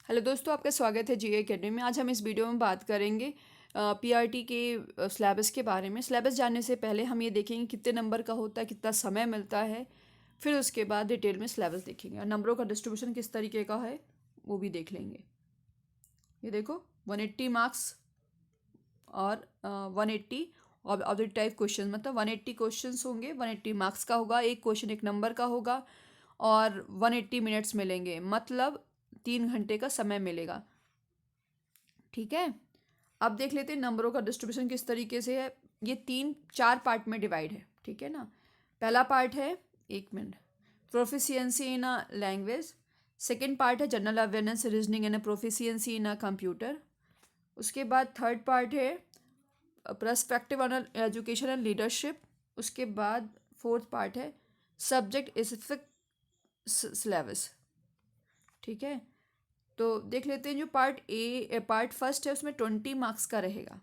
Hello दोस्तों, आपका स्वागत है जी एकेडमी में। आज हम इस वीडियो में बात करेंगे पीआरटी के सिलेबस के बारे में। सिलेबस जानने से पहले हम ये देखेंगे कितने नंबर का होता है, कितना समय मिलता है, फिर उसके बाद डिटेल में सिलेबस देखेंगे और नंबरों का डिस्ट्रीब्यूशन किस तरीके का है वो भी देख लेंगे। ये देखो 180 मार्क्स और 180 ऑब्जेक्टिव टाइप क्वेश्चन, मतलब 180 क्वेश्चंस होंगे, 180 मार्क्स का होगा, एक क्वेश्चन एक नंबर का होगा और 180 मिनट्स मिलेंगे, मतलब 3 घंटे का समय मिलेगा। ठीक है, अब देख लेते हैं नंबरों का डिस्ट्रीब्यूशन किस तरीके से है। ये 3-4 पार्ट में डिवाइड है, ठीक है ना। पहला पार्ट है, एक minute, proficiency in a language. Second part है general awareness, reasoning and proficiency in a computer. उसके बाद थर्ड पार्ट है perspective on education and leadership. उसके बाद फोर्थ पार्ट है सब्जेक्ट स्पेसिफिक सिलेबस। ठीक है, तो देख लेते हैं। जो पार्ट फर्स्ट है उसमें 20 मार्क्स का रहेगा,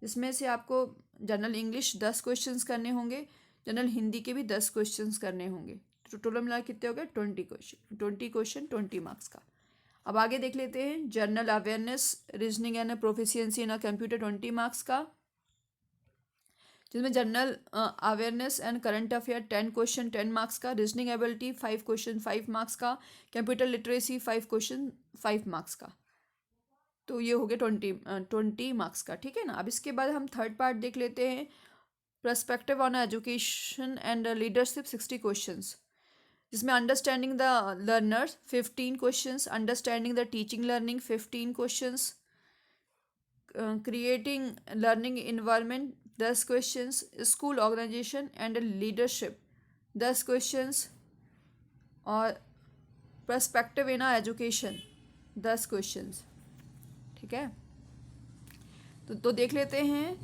जिसमें से आपको जनरल इंग्लिश 10 क्वेश्चंस करने होंगे, जनरल हिंदी के भी 10 क्वेश्चंस करने होंगे। तो टोटल मिला कितने हो गए? 20 क्वेश्चन 20 मार्क्स का। अब आगे देख लेते हैं general awareness, reasoning and proficiency in a computer 20 marks का, जिसमें general awareness and current affair 10 question 10 marks का, रीजनिंग एबिलिटी 5 क्वेश्चन 5 मार्क्स का, कंप्यूटर लिटरेसी 5 क्वेश्चन 5 मार्क्स का। तो ये हो गया 20 मार्क्स का। ठीक है ना। अब इसके बाद हम थर्ड पार्ट देख लेते हैं, perspective on education and leadership 60 questions, जिसमें understanding the learners 15 questions, understanding the teaching learning 15 questions, creating learning environment 10 questions, school organisation and leadership 10 questions, और पर्सपेक्टिव इन एजुकेशन 10 क्वेश्चंस। ठीक है, तो देख लेते हैं।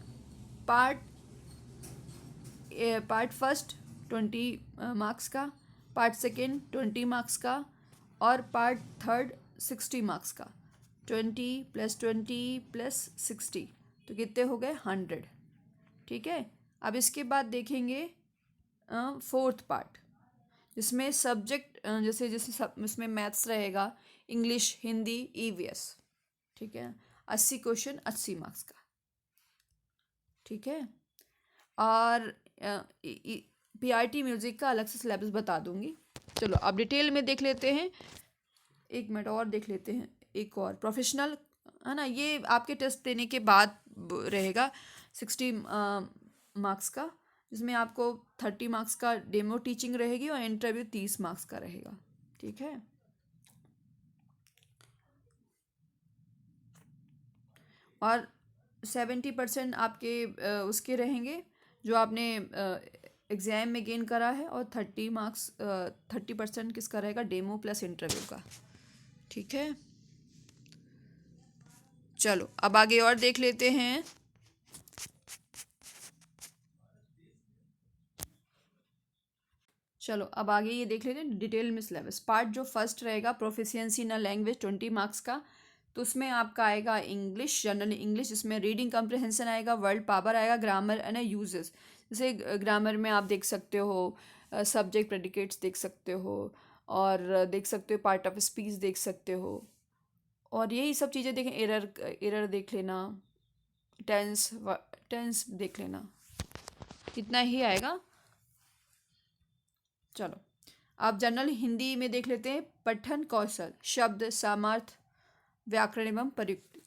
पार्ट पार्ट फर्स्ट 20 मार्क्स का, part second 20 marks का और पार्ट थर्ड 60 मार्क्स का। 20 + 20 + 60 तो कितने हो गए? 100। ठीक है, अब इसके बाद देखेंगे फोर्थ पार्ट, जिसमें सब्जेक्ट जैसे जैसे इसमें मैथ्स रहेगा, इंग्लिश, हिंदी, ईवीएस। ठीक है, 80 क्वेश्चन 80 मार्क्स का। ठीक है, और पीआरटी म्यूज़िक का अलग से सिलेबस बता दूंगी। चलो अब डिटेल में देख लेते हैं। एक मिनट और देख लेते हैं, एक और प्रोफेशनल है ना, ये आपके टेस्ट देने के बाद रहेगा 60 मार्क्स का, जिसमें आपको 30 मार्क्स का डेमो टीचिंग रहेगी और इंटरव्यू 30 मार्क्स का रहेगा। ठीक है, और 70% आपके उसके रहेंगे जो आपने एग्ज़ाम में गेन करा है, और 30% किसका रहेगा? डेमो प्लस इंटरव्यू का। ठीक है, चलो अब आगे और देख लेते हैं। चलो अब आगे ये देख लेते हैं डिटेल में सिलेबस। पार्ट जो फर्स्ट रहेगा प्रोफिशिएंसी इन लैंग्वेज 20 मार्क्स का, तो उसमें आपका आएगा इंग्लिश, जनरल इंग्लिश, जिसमें रीडिंग कम्प्रहेंशन आएगा, वर्ड पावर आएगा, ग्रामर एंड यूजेस। जैसे ग्रामर में आप देख सकते हो सब्जेक्ट प्रेडिकेट्स देख सकते हो, और देख सकते हो पार्ट ऑफ स्पीच देख सकते हो, और यही सब चीज़ें देखें। एरर एरर देख लेना, टेंस टेंस देख लेना, इतना ही आएगा। चलो अब जनरल हिंदी में देख लेते हैं। पठन कौशल, शब्द सामर्थ्य, व्याकरण एवं प्रयुक्ति।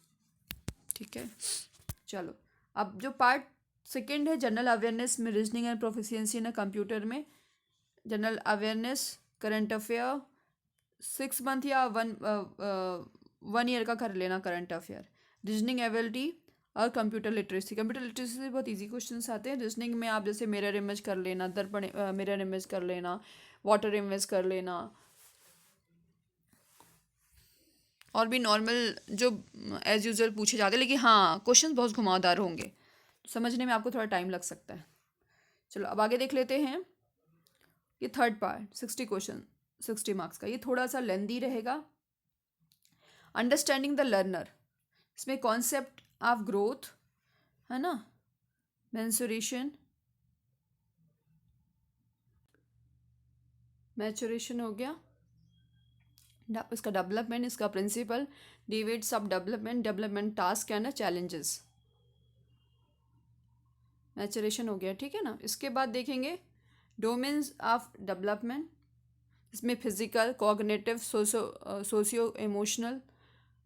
ठीक है, चलो अब जो पार्ट सेकेंड है जनरल अवेयरनेस में, reasoning and proficiency in computer में, general awareness, current affair 6 month या 1 ईयर का कर लेना करंट अफेयर, रीजनिंग एबिलिटी और कंप्यूटर लिटरेसी। कंप्यूटर लिटरेसी से बहुत इजी क्वेश्चंस आते हैं। रीजनिंग में आप जैसे मिरर इमेज कर लेना, दर्पण मिरर इमेज कर लेना, वाटर इमेज कर लेना, और भी नॉर्मल जो एज यूजल पूछे जाते हैं, लेकिन हाँ क्वेश्चन बहुत घुमावदार होंगे, समझने में आपको थोड़ा टाइम लग सकता है। चलो अब आगे देख लेते हैं। ये थर्ड पार्ट 60 क्वेश्चन 60 मार्क्स का, ये थोड़ा सा लेंदी रहेगा। अंडरस्टैंडिंग द लर्नर, इसमें कॉन्सेप्ट ऑफ ग्रोथ है ना, मेंसुरेशन, मैचुरेशन हो गया, इसका डेवलपमेंट, इसका प्रिंसिपल, डिविड्स of development, development task and challenges, maturation हो गया, ठीक है ना। इसके बाद देखेंगे डोमेन्स ऑफ डेवलपमेंट, इसमें physical, cognitive, socio emotional,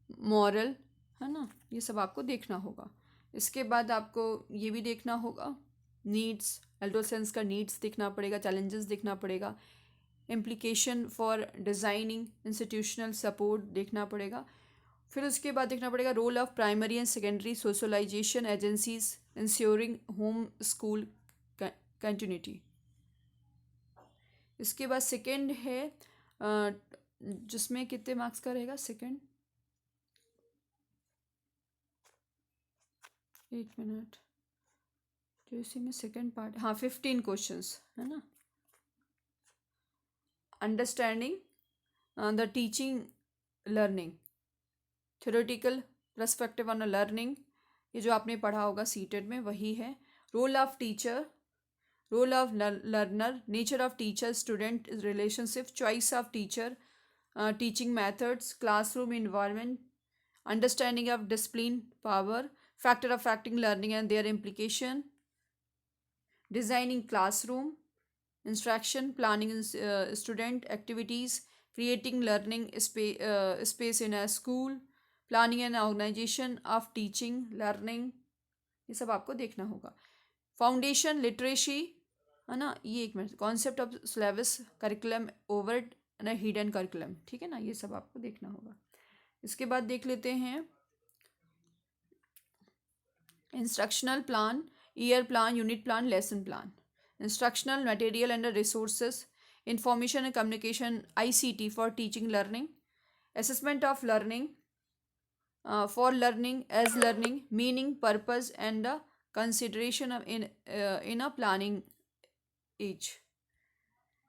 moral, है ना, ये सब आपको देखना होगा। इसके बाद आपको ये भी देखना होगा नीड्स, एडोलेसेंस का नीड्स देखना पड़ेगा, चैलेंजेस देखना पड़ेगा, implication for designing institutional support देखना पड़ेगा। फिर उसके बाद देखना पड़ेगा role of primary and secondary socialization agencies ensuring home school continuity. इसके बाद सेकेंड है जिसमें कितने मार्क्स का रहेगा सेकेंड, एक मिनट, जो इसी में सेकेंड पार्ट, हाँ 15 क्वेश्चंस है ना। Understanding the teaching learning, theoretical perspective on learning, ये जो आपने पढ़ा होगा सीटेड में वही है। Role of teacher, role of learner, nature of teacher student relationship, choice of teacher, teaching methods, classroom environment, understanding of discipline power, factor affecting learning and their implication, designing classroom, instruction, planning student activities, creating learning space in a school, planning and organization of teaching learning, ये सब आपको देखना होगा। Foundation literacy, है ना, ये एक minute, concept of syllabus, curriculum overt and hidden curriculum, ठीक है ना, ये सब आपको देखना होगा। इसके बाद देख लेते हैं instructional plan, year plan, unit plan, lesson plan, instructional material and resources, information and communication, ICT for teaching learning, assessment of learning, for learning as learning, meaning, purpose and consideration of in a planning age,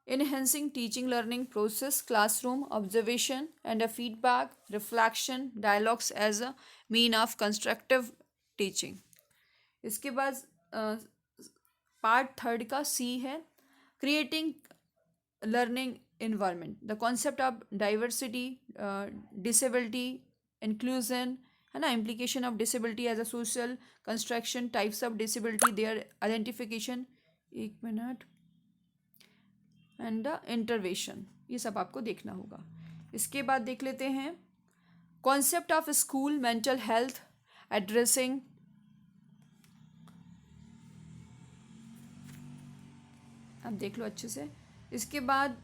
enhancing teaching learning process, classroom observation and a feedback, reflection, dialogues as a mean of constructive teaching। इसके बाद part third का C है creating learning environment, the concept of diversity, disability, inclusion, है ना, implication of disability as a social construction, types of disability, their identification, एक minute, and the intervention, ये सब आपको देखना होगा। इसके बाद देख लेते हैं concept of school mental health addressing, अब देख लो अच्छे से। इसके बाद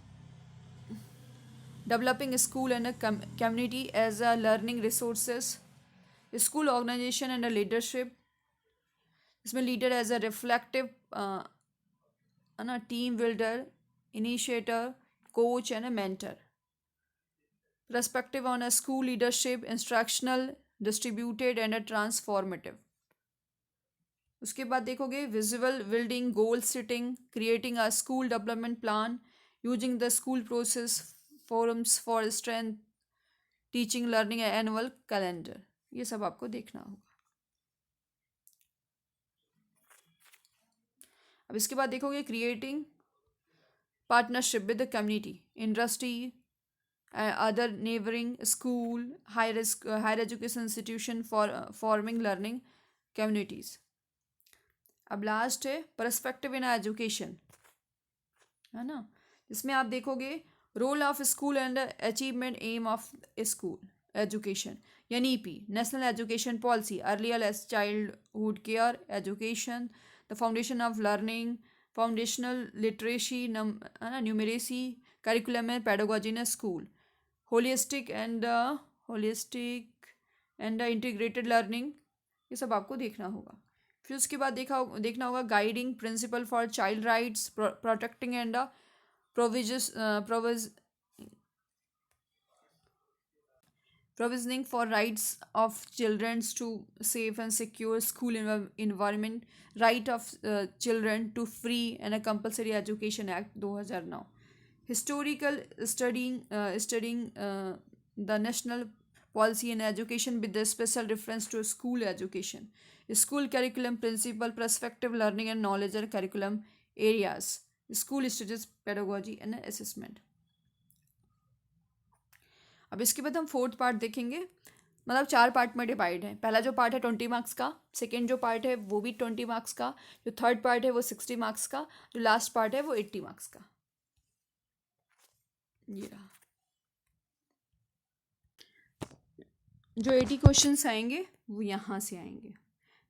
developing school and community as a learning resources, school organisation and leadership, इसमें लीडर एज अ रिफ्लेक्टिव, है ना, team builder, initiator, coach and a mentor, perspective on a school leadership, instructional, distributed and a transformative. उसके बाद देखोगे visual building, goal setting, creating a school development plan, using the school process forums for strength, teaching learning annual calendar, ये सब आपको देखना होगा। अब इसके बाद देखोगे creating partnership with the community, industry, other neighbouring school, higher education institution for forming learning communities. अब लास्ट है पर्सपेक्टिव इन एजुकेशन, है ना, इसमें आप देखोगे role of school and achievement aim of school education, NEP, national education policy, earlier age childhood care education, the foundation of learning, foundational literacy, numeracy, curriculum and pedagogy in school, holistic and integrated learning, ये सब आपको देखना होगा। फिर उसके बाद देखना होगा guiding principal for child rights, protecting and provisioning for rights of children to safe and secure school environment, right of children to free and a compulsory education act 2009, historical studying the national policy in education with the special reference to school education, school curriculum principle, prospective learning and knowledge and curriculum areas, school status, pedagogy and assessment। अब इसके बाद हम fourth part देखेंगे, मतलब 4 part में divide है। पहला जो पार्ट है 20 मार्क्स का, सेकेंड जो पार्ट है वो भी 20 मार्क्स का, जो थर्ड पार्ट है वो 60 मार्क्स का, जो लास्ट पार्ट है वो 80 मार्क्स का। ये रहा। जो 80 क्वेश्चंस आएंगे वो यहाँ से आएंगे।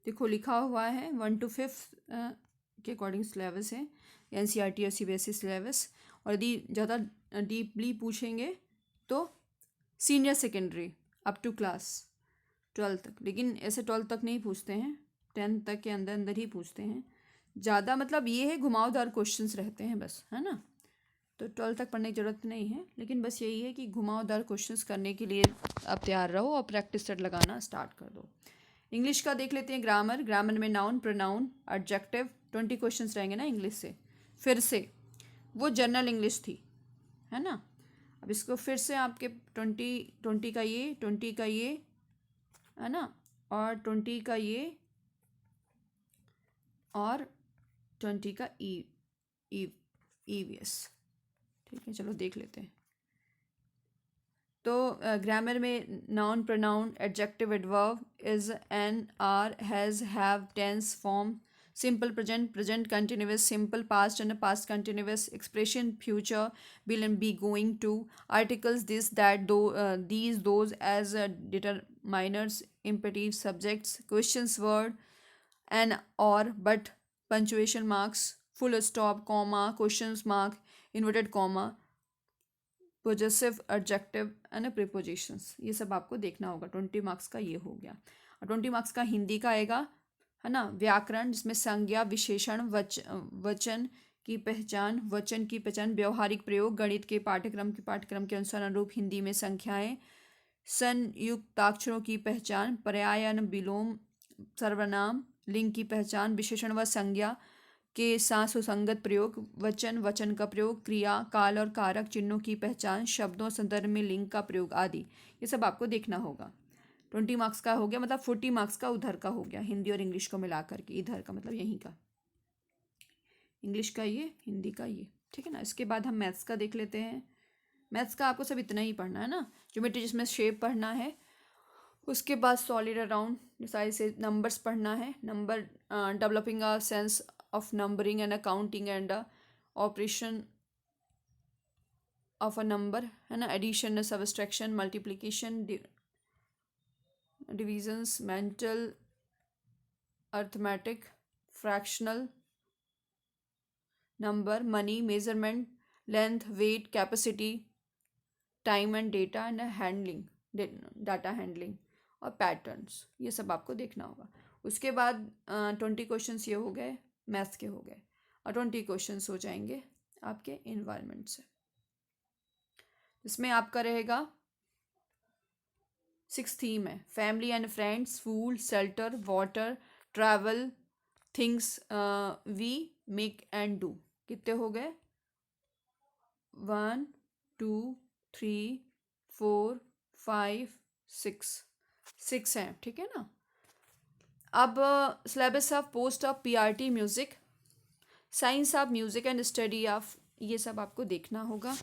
देखो लिखा हुआ है 1 to 5 के अकॉर्डिंग सिलेबस है, एनसीईआरटी और सीबीएसई सिलेबस। और यदि ज़्यादा डीपली पूछेंगे तो senior secondary up to class 12 तक, लेकिन ऐसे 12 तक नहीं पूछते हैं, 10 तक के अंदर अंदर ही पूछते हैं ज़्यादा। मतलब ये है घुमावदार क्वेश्चंस रहते हैं बस, है ना। तो 12 तक पढ़ने की ज़रूरत नहीं है, लेकिन बस यही है कि घुमावदार क्वेश्चंस करने के लिए आप तैयार रहो और प्रैक्टिस सेट लगाना स्टार्ट कर दो। इंग्लिश का देख लेते हैं। ग्रामर, ग्रामर में नाउन, प्रोनाउन, एडजेक्टिव, 20 क्वेश्चंस रहेंगे ना इंग्लिश से। फिर से वो जनरल इंग्लिश थी, है ना। अब इसको फिर से आपके 20 का ये, 20 का ये, है ना, और 20 का ये, और 20 का ईवीएस। ठीक है, चलो देख लेते हैं। तो ग्रामर में noun, pronoun, adjective, adverb, is, an, are, has, have, tense, form, simple present, present continuous, simple past and past continuous, expression future, will and be, going to, articles this, that, though, these, those, as, determiners, imperative, subjects, questions, word, an, और, but, punctuation marks, full stop, comma, questions mark, inverted comma, possessive, adjective and prepositions. ये सब आपको देखना होगा। 20 marks का ये हो गया। और 20 मार्क्स का हिंदी का आएगा, है ना, व्याकरण, जिसमें संज्ञा, विशेषण, वचन की पहचान, वचन की पहचान, व्यवहारिक प्रयोग, गणित के पाठ्यक्रम के अनुसार अनुरूप हिंदी में संख्याएं, संयुक्ताक्षरों की पहचान, पर्यायन, विलोम, सर्वनाम, लिंग की पहचान, विशेषण व संज्ञा के साथ सुसंगत प्रयोग, वचन, वचन का प्रयोग, क्रिया, काल और कारक चिन्हों की पहचान, शब्दों संदर्भ में लिंग का प्रयोग आदि, ये सब आपको देखना होगा। 20 मार्क्स का हो गया, मतलब 40 मार्क्स का उधर का हो गया, हिंदी और इंग्लिश को मिला करके। इधर का मतलब यहीं का, इंग्लिश का ये, हिंदी का ये, ठीक है ना। इसके बाद हम मैथ्स का देख लेते हैं। मैथ्स का आपको सब इतना ही पढ़ना है ना, ज्योमेट्री जिसमें शेप पढ़ना है, उसके बाद सॉलिड अराउंड साइज से नंबर्स पढ़ना है, number, developing a sense of numbering and accounting and operation of a number, है ना, addition, subtraction, multiplication, divisions, mental, arithmetic, fractional number, money, measurement, length, weight, capacity, time and data and handling, data handling और patterns, ये सब आपको देखना होगा। उसके बाद 20 क्वेश्चंस ये हो गए, मैथ्स के हो गए, और 20 क्वेश्चंस हो जाएंगे आपके इन्वायरमेंट से। इसमें आपका रहेगा 6 थीम है, family and friends, food, shelter, water, travel, things we make and do. कितने हो गए? 1 2 3 4 5 6 हैं, ठीक है ना। अब syllabus of post of PRT music, science of music and study of, ये सब आपको देखना होगा।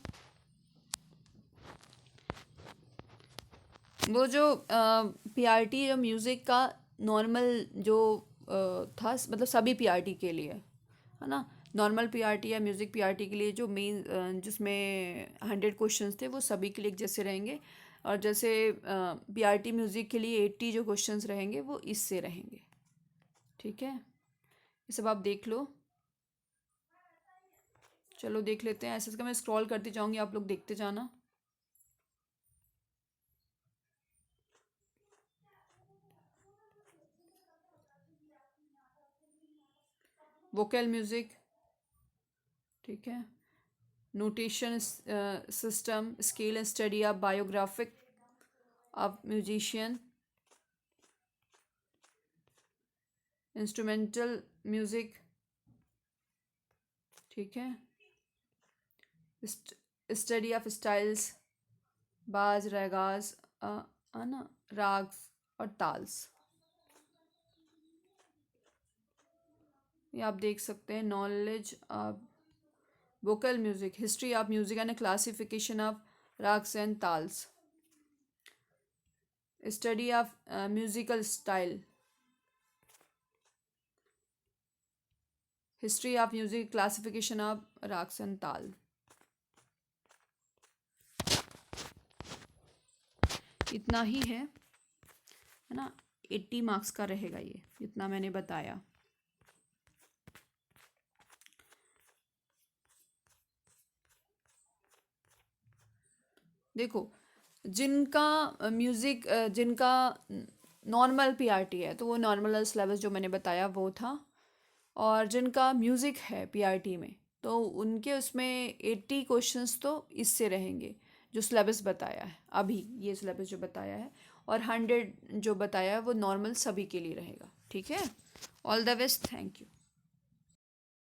वो जो पीआरटी जो म्यूज़िक का नॉर्मल जो था, मतलब सभी पीआरटी के लिए, है ना, नॉर्मल पीआरटी या म्यूज़िक पीआरटी के लिए जो मेन जिसमें 100 क्वेश्चंस थे वो सभी के लिए एक जैसे रहेंगे। और जैसे पीआरटी म्यूज़िक के लिए 80 जो क्वेश्चंस रहेंगे वो इससे रहेंगे, ठीक है। ये सब आप देख लो। चलो देख लेते हैं, ऐसे मैं स्क्रॉल करती जाऊँगी, आप लोग देखते जाना। वोकल म्यूज़िक, ठीक है, notation system, scale and study of biographic of musician, instrumental music, ठीक है, स्टडी ऑफ स्टाइल्स, बाज, रगाज, है ना, राग्स और ताल्स, ये आप देख सकते हैं। Knowledge of vocal music, history of music and classification of ragas and talas, study of musical style, history of music, classification of ragas and tala. इतना ही है ना। 80 मार्क्स का रहेगा ये, इतना मैंने बताया। देखो, जिनका म्यूज़िक जिनका नॉर्मल पीआरटी है तो वो नॉर्मल सिलेबस जो मैंने बताया वो था, और जिनका म्यूज़िक है पीआरटी में तो उनके उसमें 80 क्वेश्चंस तो इससे रहेंगे जो सिलेबस बताया है अभी, ये सिलेबस जो बताया है, और 100 जो बताया है वो नॉर्मल सभी के लिए रहेगा। ठीक है, all the best, thank you.